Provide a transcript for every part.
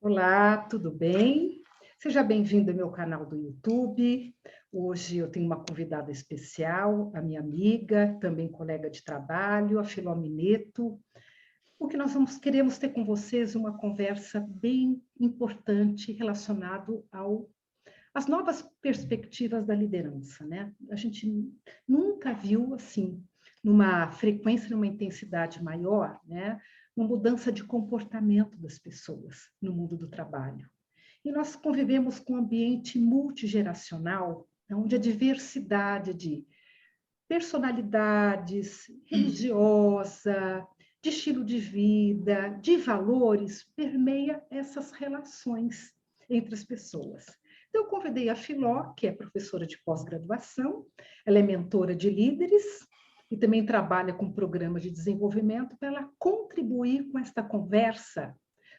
Olá, tudo bem? Seja bem-vindo ao meu canal do YouTube. Hoje eu tenho uma convidada especial, a minha amiga, também colega de trabalho, a Filó Mineto. O que queremos ter com vocês uma conversa bem importante relacionado às novas perspectivas da liderança, né? A gente nunca viu assim, numa frequência, numa intensidade maior, né? Uma mudança de comportamento das pessoas no mundo do trabalho. E nós convivemos com um ambiente multigeracional, onde a diversidade de personalidades, religiosa, de estilo de vida, de valores, permeia essas relações entre as pessoas. Então, eu convidei a Filó, que é professora de pós-graduação, ela é mentora de líderes e também trabalha com programas de desenvolvimento para ela contribuir com esta conversa,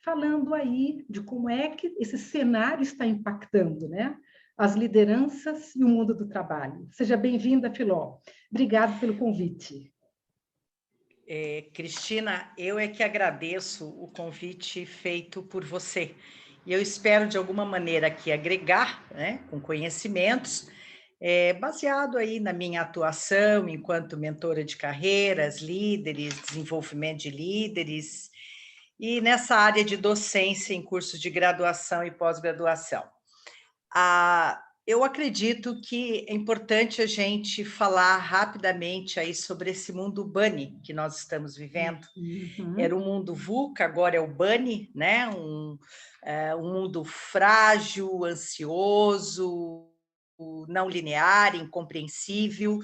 falando aí de como é que esse cenário está impactando, né? As lideranças e o mundo do trabalho. Seja bem-vinda, Filó. Obrigada pelo convite. Cristina, eu é que agradeço o convite feito por você. E eu espero, de alguma maneira, aqui agregar, né, com conhecimentos, baseado aí na minha atuação enquanto mentora de carreiras, líderes, desenvolvimento de líderes, e nessa área de docência em cursos de graduação e pós-graduação. Eu acredito que é importante a gente falar rapidamente aí sobre esse mundo bunny que nós estamos vivendo. Era o mundo VUCA, agora é o bunny, né? Um mundo frágil, ansioso, não linear, incompreensível,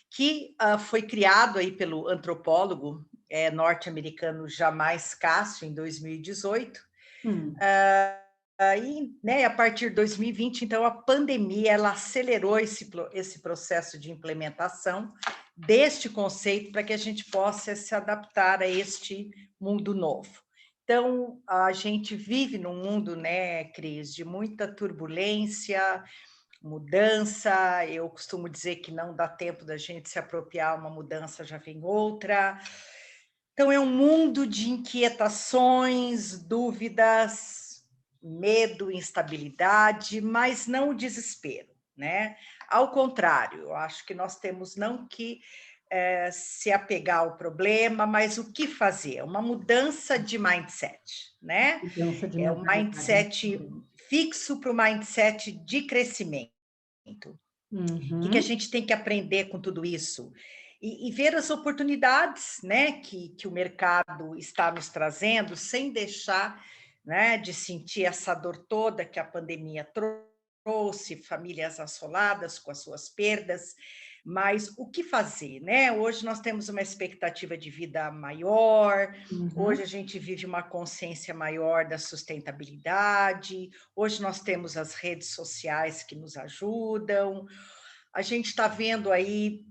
que foi criado aí pelo antropólogo norte-americano Jamais Cássio, em 2018. A partir de 2020, então, a pandemia ela acelerou esse processo de implementação deste conceito para que a gente possa se adaptar a este mundo novo. Então, a gente vive num mundo, né, Cris, de muita turbulência, mudança. Eu costumo dizer que não dá tempo da gente se apropriar, uma mudança já vem outra. Então, é um mundo de inquietações, dúvidas, medo, instabilidade, mas não o desespero, né? Ao contrário, eu acho que nós temos não que se apegar ao problema, mas o que fazer? Uma mudança de mindset, né? Mudança de Um mindset fixo para o mindset de crescimento. O que a gente tem que aprender com tudo isso? E ver as oportunidades, né, que o mercado está nos trazendo, sem deixar, né, de sentir essa dor toda que a pandemia trouxe, famílias assoladas com as suas perdas. Mas o que fazer, né? Hoje nós temos uma expectativa de vida maior, hoje a gente vive uma consciência maior da sustentabilidade, hoje nós temos as redes sociais que nos ajudam, a gente está vendo aí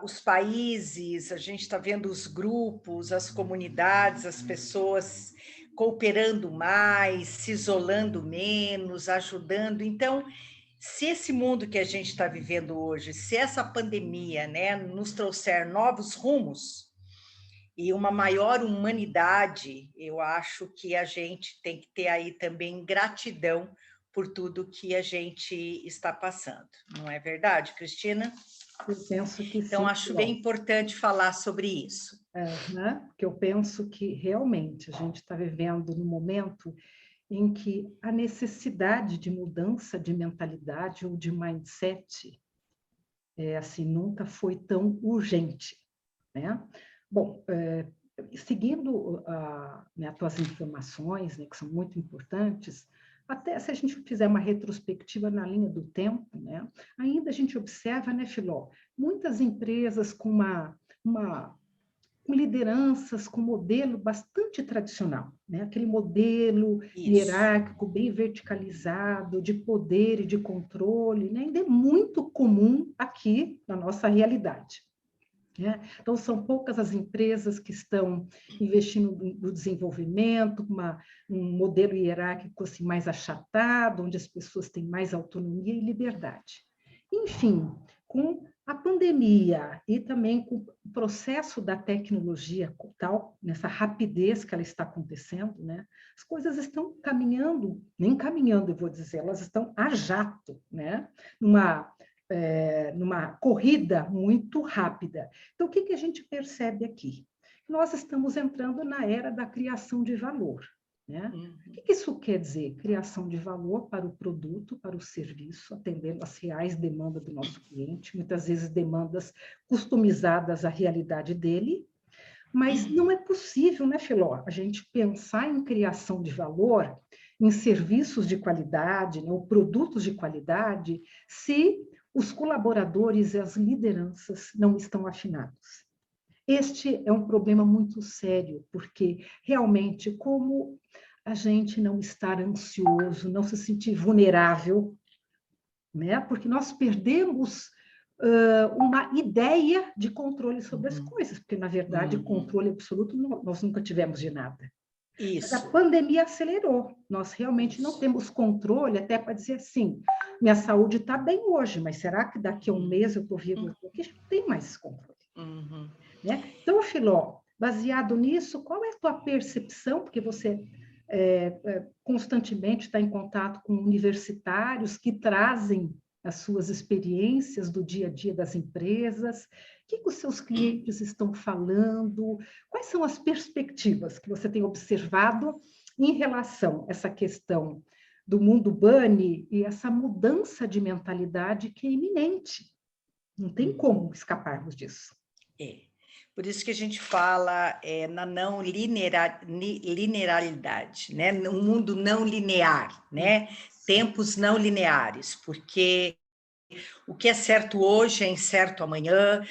os países, a gente está vendo os grupos, as comunidades, as pessoas cooperando mais, se isolando menos, ajudando. Então, se esse mundo que a gente está vivendo hoje, se essa pandemia, né, nos trouxer novos rumos e uma maior humanidade, eu acho que a gente tem que ter aí também gratidão por tudo que a gente está passando. Não é verdade, Cristina? Eu penso que então, sim. Acho bem importante falar sobre isso. Porque eu penso que realmente a gente está vivendo num momento em que a necessidade de mudança de mentalidade ou de mindset assim, nunca foi tão urgente, né? Bom, seguindo as tuas informações, né, que são muito importantes, até se a gente fizer uma retrospectiva na linha do tempo, né, ainda a gente observa, né, Filó, muitas empresas com com lideranças, com modelo bastante tradicional, né? Aquele modelo hierárquico, bem verticalizado, de poder e de controle, né? Ainda é muito comum aqui na nossa realidade. Né? Então, são poucas as empresas que estão investindo no desenvolvimento, um modelo hierárquico assim, mais achatado, onde as pessoas têm mais autonomia e liberdade. Enfim, com A pandemia e também com o processo da tecnologia tal, nessa rapidez que ela está acontecendo, né? As coisas estão caminhando, nem caminhando, eu vou dizer, elas estão a jato, né? Numa corrida muito rápida. Então, o que a gente percebe aqui? Nós estamos entrando na era da criação de valor. Né? O que isso quer dizer? Criação de valor para o produto, para o serviço, atendendo às reais demandas do nosso cliente, muitas vezes demandas customizadas à realidade dele, mas não é possível, né, Filó, a gente pensar em criação de valor, em serviços de qualidade, né, ou produtos de qualidade, se os colaboradores e as lideranças não estão afinados. Este é um problema muito sério, porque realmente, como a gente não estar ansioso, não se sentir vulnerável, né? Porque nós perdemos uma ideia de controle sobre as coisas, porque, na verdade, controle absoluto nós nunca tivemos de nada. Isso. Mas a pandemia acelerou. Nós realmente não temos controle até para dizer assim, minha saúde está bem hoje, mas será que daqui a um mês eu estou vivo? Porque a gente não tem mais esse controle. Né? Então, Filó, baseado nisso, qual é a tua percepção? Porque você constantemente está em contato com universitários que trazem as suas experiências do dia a dia das empresas. O que os seus clientes estão falando? Quais são as perspectivas que você tem observado em relação a essa questão do mundo bunny e essa mudança de mentalidade que é iminente? Não tem como escaparmos disso. Por isso que a gente fala na não linearidade, né? Um mundo não linear, né? Tempos não lineares, porque o que é certo hoje é incerto amanhã.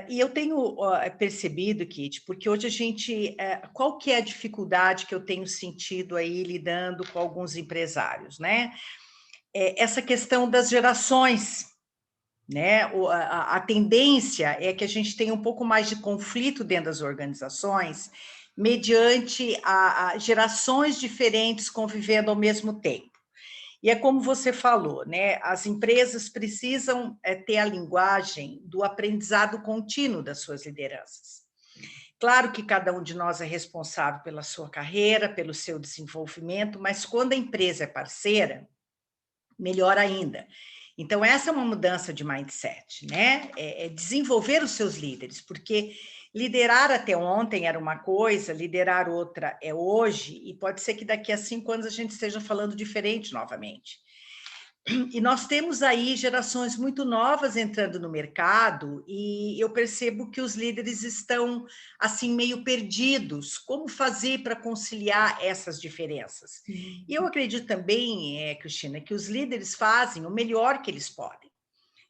E eu tenho percebido, Kit, porque hoje a gente... qual que é a dificuldade que eu tenho sentido aí lidando com alguns empresários, né? Essa questão das gerações, né? A tendência é que a gente tenha um pouco mais de conflito dentro das organizações, mediante a gerações diferentes convivendo ao mesmo tempo. E é como você falou, né? As empresas precisam ter a linguagem do aprendizado contínuo das suas lideranças. Claro que cada um de nós é responsável pela sua carreira, pelo seu desenvolvimento, mas quando a empresa é parceira, melhor ainda. Então, essa é uma mudança de mindset, né? É desenvolver os seus líderes, porque liderar até ontem era uma coisa, liderar outra é hoje, e pode ser que daqui a 5 anos a gente esteja falando diferente novamente. E nós temos aí gerações muito novas entrando no mercado, e eu percebo que os líderes estão, assim, meio perdidos. Como fazer para conciliar essas diferenças? E eu acredito também, Cristina, que os líderes fazem o melhor que eles podem.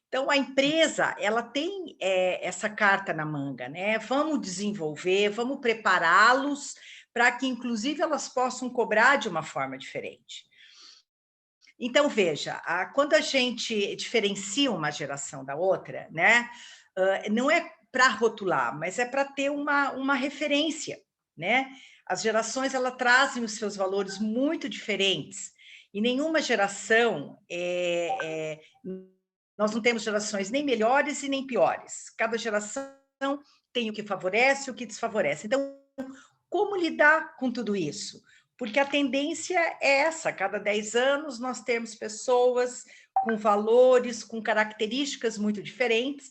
Então, a empresa, ela tem essa carta na manga, né? Vamos desenvolver, vamos prepará-los para que, inclusive, elas possam cobrar de uma forma diferente. Então, veja, quando a gente diferencia uma geração da outra, né, não é para rotular, mas é para ter uma referência, né? As gerações, elas trazem os seus valores muito diferentes, e nenhuma geração, nós não temos gerações nem melhores e nem piores. Cada geração tem o que favorece e o que desfavorece. Então, como lidar com tudo isso? Porque a tendência é essa, a cada 10 anos nós temos pessoas com valores, com características muito diferentes,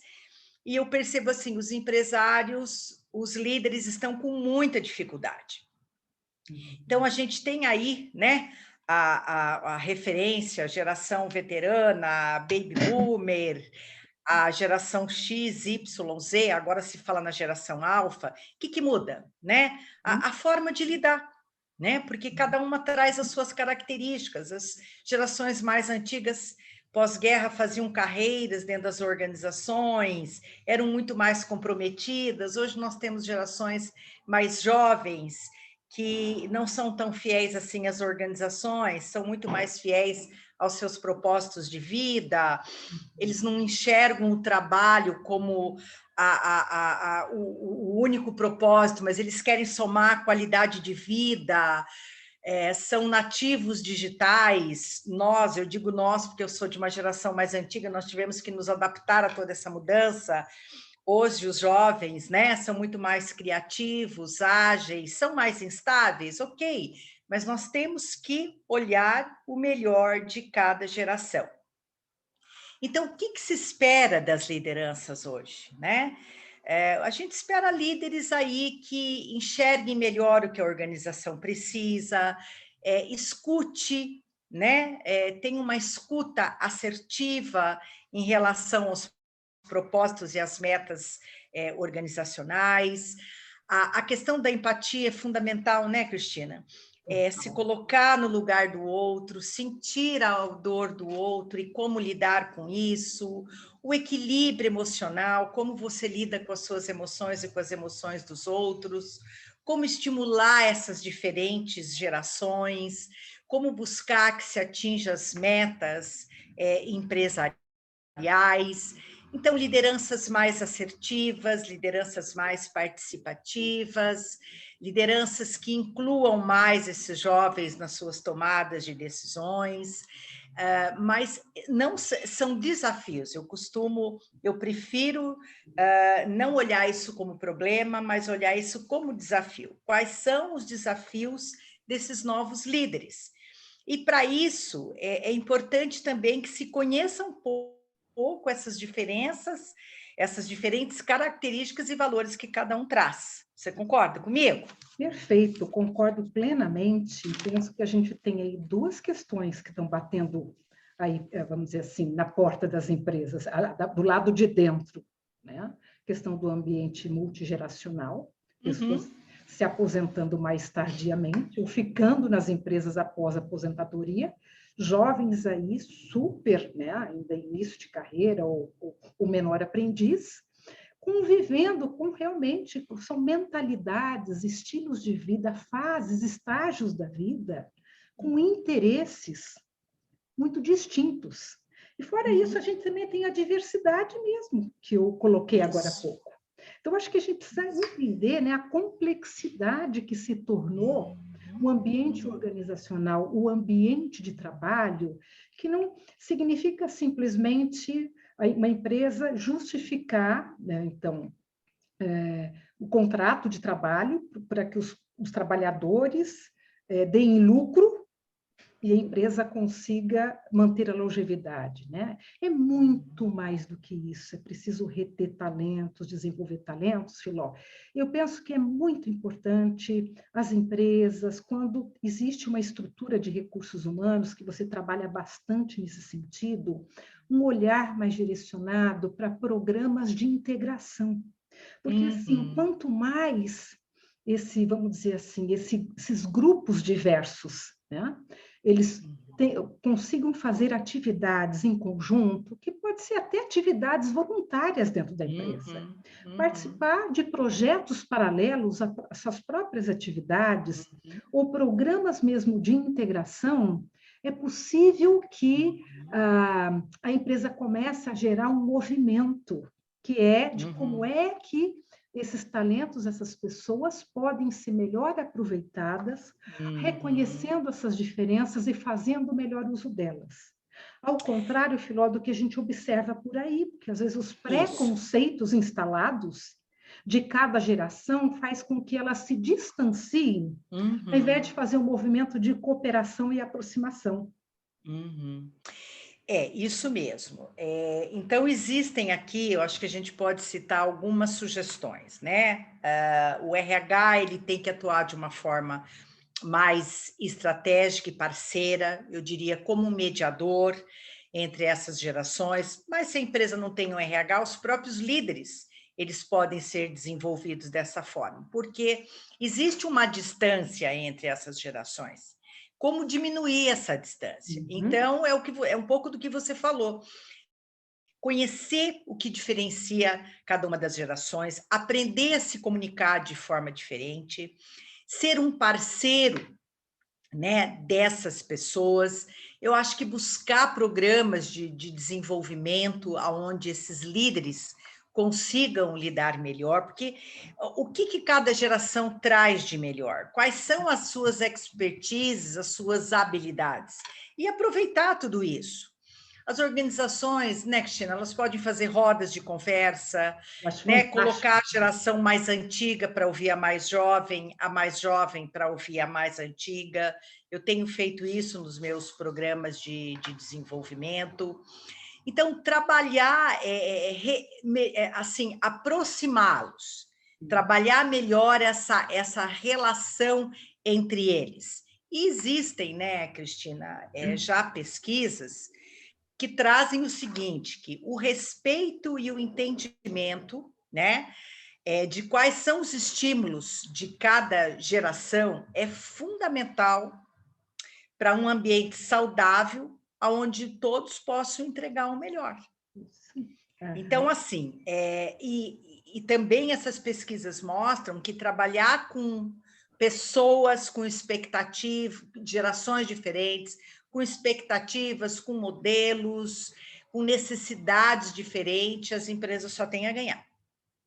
e eu percebo assim, os empresários, os líderes estão com muita dificuldade. Então, a gente tem aí, né, a referência, a geração veterana, baby boomer, a geração X, Y, Z, agora se fala na geração alfa. O que muda, né? A forma de lidar, né? Porque cada uma traz as suas características. As gerações mais antigas, pós-guerra, faziam carreiras dentro das organizações, eram muito mais comprometidas. Hoje nós temos gerações mais jovens, que não são tão fiéis assim às organizações, são muito mais fiéis aos seus propósitos de vida. Eles não enxergam o trabalho como o único propósito, mas eles querem somar qualidade de vida. são nativos digitais. Nós, eu digo nós porque eu sou de uma geração mais antiga, nós tivemos que nos adaptar a toda essa mudança. Hoje os jovens, né, são muito mais criativos, ágeis, são mais instáveis, ok, mas nós temos que olhar o melhor de cada geração. Então, o que se espera das lideranças hoje, né? A gente espera líderes aí que enxerguem melhor o que a organização precisa, escute, né? Tenha uma escuta assertiva em relação aos propósitos e as metas organizacionais. A questão da empatia é fundamental, né, Cristina? Se colocar no lugar do outro, sentir a dor do outro e como lidar com isso, o equilíbrio emocional, como você lida com as suas emoções e com as emoções dos outros, como estimular essas diferentes gerações, como buscar que se atinja as metas empresariais. Então, lideranças mais assertivas, lideranças mais participativas, lideranças que incluam mais esses jovens nas suas tomadas de decisões, mas não são desafios. Eu prefiro não olhar isso como problema, mas olhar isso como desafio. Quais são os desafios desses novos líderes? E para isso é importante também que se conheça um pouco essas diferenças, essas diferentes características e valores que cada um traz. Você concorda comigo? Perfeito, concordo plenamente. Penso que a gente tem aí duas questões que estão batendo aí, vamos dizer assim, na porta das empresas, do lado de dentro, né? A questão do ambiente multigeracional, pessoas se aposentando mais tardiamente ou ficando nas empresas após a aposentadoria, jovens aí super, né, ainda início de carreira ou o menor aprendiz, convivendo com realmente, são mentalidades, estilos de vida, fases, estágios da vida, com interesses muito distintos. E fora isso, a gente também tem a diversidade mesmo, que eu coloquei agora há pouco. Então, acho que a gente precisa entender, né, a complexidade que se tornou o ambiente organizacional, o ambiente de trabalho, que não significa simplesmente uma empresa justificar, né, então, o contrato de trabalho para que os trabalhadores deem lucro e a empresa consiga manter a longevidade, né? É muito mais do que isso, é preciso reter talentos, desenvolver talentos, Filó. Eu penso que é muito importante as empresas, quando existe uma estrutura de recursos humanos, que você trabalha bastante nesse sentido, um olhar mais direcionado para programas de integração. Porque, assim, quanto mais vamos dizer assim, esses grupos diversos, né? Eles consigam fazer atividades em conjunto, que pode ser até atividades voluntárias dentro da empresa. Participar de projetos paralelos a essas próprias atividades, ou programas mesmo de integração, é possível que a empresa comece a gerar um movimento, que é de como é que esses talentos, essas pessoas podem ser melhor aproveitadas, reconhecendo essas diferenças e fazendo o melhor uso delas. Ao contrário, Filó, do que a gente observa por aí, porque às vezes os preconceitos instalados de cada geração faz com que elas se distanciem, ao invés de fazer um movimento de cooperação e aproximação. Isso mesmo. Então, existem aqui, eu acho que a gente pode citar algumas sugestões, né? O RH, ele tem que atuar de uma forma mais estratégica e parceira, eu diria como um mediador entre essas gerações, mas se a empresa não tem um RH, os próprios líderes, eles podem ser desenvolvidos dessa forma, porque existe uma distância entre essas gerações. Como diminuir essa distância? Então, é um pouco do que você falou. Conhecer o que diferencia cada uma das gerações, aprender a se comunicar de forma diferente, ser um parceiro, né, dessas pessoas. Eu acho que buscar programas de desenvolvimento onde esses líderes consigam lidar melhor, porque o que cada geração traz de melhor? Quais são as suas expertises, as suas habilidades? E aproveitar tudo isso. As organizações, né, Cristina, elas podem fazer rodas de conversa, Acho né, fantástico. colocar a geração mais antiga para ouvir a mais jovem para ouvir a mais antiga. Eu tenho feito isso nos meus programas de desenvolvimento. Então, trabalhar, assim, aproximá-los, trabalhar melhor essa relação entre eles. E existem, né, Cristina, já pesquisas que trazem o seguinte, que o respeito e o entendimento, né, de quais são os estímulos de cada geração é fundamental para um ambiente saudável, onde todos possam entregar o melhor. Então, assim, e também essas pesquisas mostram que trabalhar com pessoas com expectativas, gerações diferentes, com expectativas, com modelos, com necessidades diferentes, as empresas só têm a ganhar.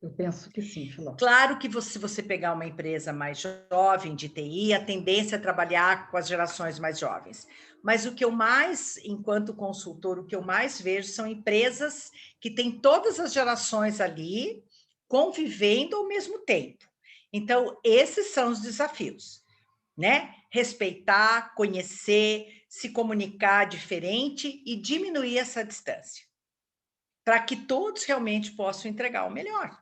Eu penso que sim, Filó. Claro que se você pegar uma empresa mais jovem de TI, a tendência é trabalhar com as gerações mais jovens. Mas o que eu mais, enquanto consultor, o que eu mais vejo são empresas que têm todas as gerações ali convivendo ao mesmo tempo. Então, esses são os desafios, né? Respeitar, conhecer, se comunicar diferente e diminuir essa distância, para que todos realmente possam entregar o melhor.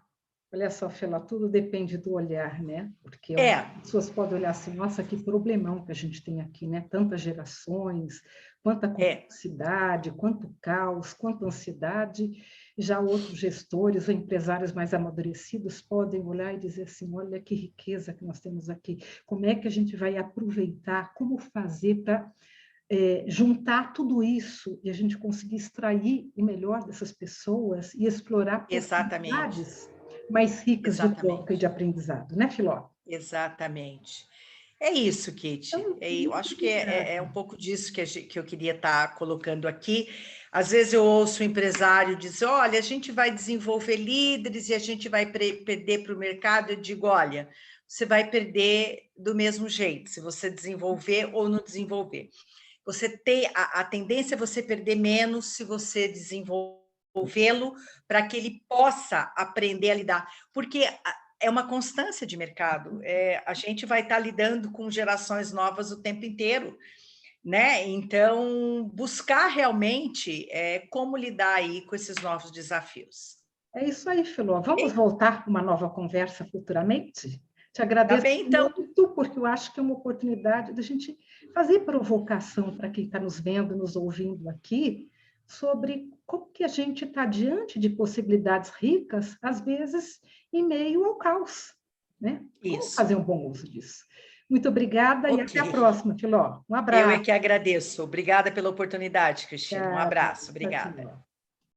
Olha só, Fela, tudo depende do olhar, né? Porque as pessoas podem olhar assim, nossa, que problemão que a gente tem aqui, né? Tantas gerações, quanta complexidade, quanto caos, quanta ansiedade. Já outros gestores ou empresários mais amadurecidos podem olhar e dizer assim, olha que riqueza que nós temos aqui. Como é que a gente vai aproveitar, como fazer para juntar tudo isso e a gente conseguir extrair o melhor dessas pessoas e explorar possibilidades mais ricas de troca e de aprendizado, né, Filó? Exatamente. É isso, Kitty. Então, Eu acho que é um pouco disso que eu queria estar colocando aqui. Às vezes eu ouço o empresário dizer, olha, a gente vai desenvolver líderes e a gente vai perder para o mercado. Eu digo, olha, você vai perder do mesmo jeito, se você desenvolver ou não desenvolver. Você tem a tendência é você perder menos se você desenvolvê-lo para que ele possa aprender a lidar. Porque é uma constância de mercado. A gente vai estar lidando com gerações novas o tempo inteiro, né? Então, buscar realmente como lidar aí com esses novos desafios. É isso aí, Filó. Vamos voltar para uma nova conversa futuramente? Te agradeço muito, porque eu acho que é uma oportunidade da gente fazer provocação para quem está nos vendo, nos ouvindo aqui, sobre como que a gente está diante de possibilidades ricas, às vezes em meio ao caos, né? Como fazer um bom uso disso? Muito obrigada e até a próxima, Filó. Um abraço. Eu é que agradeço. Obrigada pela oportunidade, Cristina. Um abraço. Obrigada.